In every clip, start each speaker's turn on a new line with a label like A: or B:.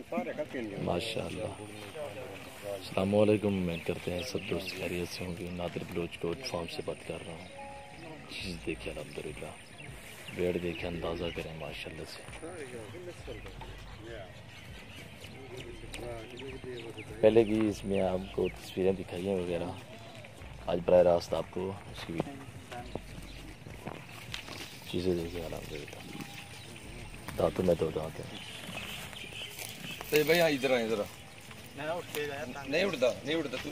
A: माशाअल्लाह। अस्सलाम वालेकुम। उम्मीद करते हैं सब दोस्त खैरियत से होंगे। नादिर बलोच गोट फार्म से बात कर रहा हूँ। चीज़ देखिए अल्हम्दुलिल्लाह, वेट देखिए, अंदाज़ा करें माशाअल्लाह से। पहले की इसमें आपको तस्वीरें दिखाई हैं वगैरह, आज बराह रास्त आपको इसकी चीज़ें देखिए अल्हम्दुलिल्लाह। दांतों में दो दांत हैं।
B: तो भाई हाँ इधर नहीं उड़ता तू।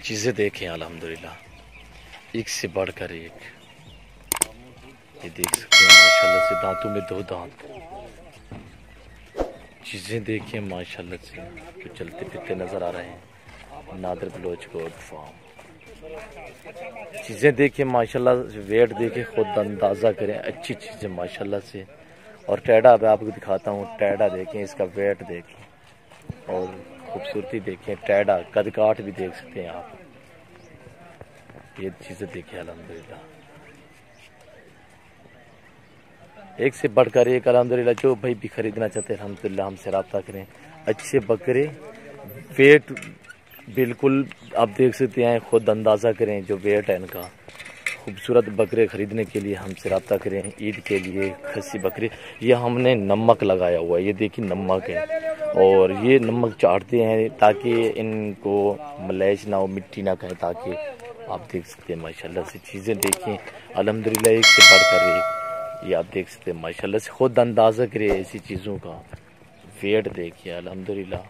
A: चीज़ें देखें अल्हम्दुलिल्लाह, एक से बढ़कर एक। ये देख सकते हैं माशाल्लाह से, दांतों में दो दांत। चीज़ें देखें माशाल्लाह से, जो चलते फिरते नज़र आ रहे हैं। Nadir Baloch goat farm. चीज़ें देखें माशाल्लाह, वेट देखें, खुद अंदाज़ा करें। अच्छी चीज़ें माशाल्लाह से। और टैडा मैं आपको दिखाता हूँ, टैडा देखें, इसका वेट देखें और खूबसूरती देखें। टैडा कदकाठ भी देख सकते हैं आप। ये चीज़ें देखें अल्हम्दुलिल्लाह, एक से बढ़कर एक अल्हम्दुलिल्लाह। जो भाई भी खरीदना चाहते हैं अल्हम्दुलिल्लाह हमसे रब्ता करें। अच्छे बकरे, वेट बिल्कुल आप देख सकते हैं, खुद अंदाज़ा करें जो वेट है इनका। खूबसूरत बकरे खरीदने के लिए हमसे रब्ता करें। ईद के लिए खस्सी बकरे, ये हमने नमक लगाया हुआ है, ये देखिए नमक है। और ये नमक चाटते हैं ताकि इनको मलेच ना हो, मिट्टी ना खाए, ताकि आप देख सकते हैं माशाल्लाह से। चीज़ें देखें अल्हम्दुलिल्लाह, एक से बढ़कर एक। ये आप देख सकते हैं माशाल्लाह से, खुद अंदाज़ा करें ऐसी चीज़ों का। वेट देखिए अल्हम्दुलिल्लाह,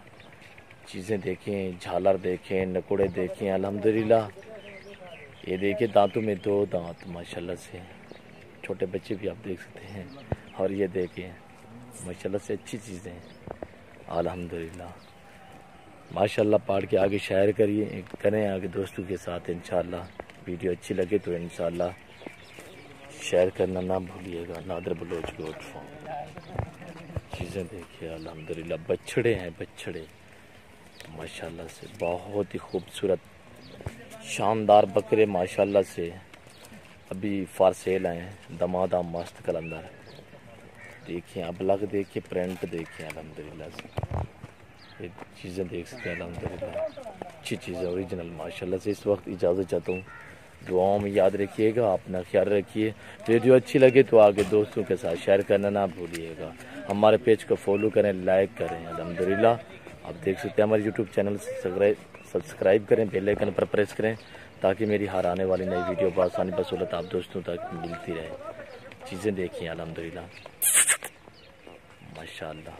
A: चीज़ें देखें, झालर देखें, नकुड़े देखें अल्हम्दुलिल्लाह। ये देखिए दांतों में दो दांत माशाल्लाह से। छोटे बच्चे भी आप देख सकते हैं। और ये देखें माशाल्लाह से, अच्छी चीज़ें हैं अल्हम्दुलिल्लाह। माशाल्लाह पढ़ के आगे शेयर करें आगे दोस्तों के साथ। इंशाल्लाह वीडियो अच्छी लगे तो इंशाल्लाह शेयर करना ना भूलिएगा। Nadir Baloch goat farm. चीज़ें देखिए अल्हम्दुलिल्लाह, बछड़े हैं, बछड़े माशाल्लाह से, बहुत ही खूबसूरत शानदार बकरे माशाल्लाह से। अभी फार सेल आए हैं, दमादा मस्त कलंदर देखिए, अब लग देखिए, प्रिंट देखिए अल्हम्दुलिल्लाह से। ये चीज़ें देख सकते हैं अल्हम्दुलिल्लाह, अच्छी चीज़ें ओरिजिनल माशाल्लाह से। इस वक्त इजाज़त चाहता हूँ, दुआओं में याद रखिएगा, अपना ख्याल रखिए। वीडियो अच्छी लगे तो आगे दोस्तों के साथ शेयर करना ना भूलिएगा। हमारे पेज को फॉलो करें, लाइक करें अल्हम्दुलिल्लाह। आप देख सकते हैं हमारे यूट्यूब चैनल से सब्सक्राइब करें, बेल आइकन पर प्रेस करें ताकि मेरी हर आने वाली नई वीडियो बआसानी बसौलत आप दोस्तों तक मिलती रहे। चीज़ें देखिए अल्हम्दुलिल्लाह माशाअल्लाह।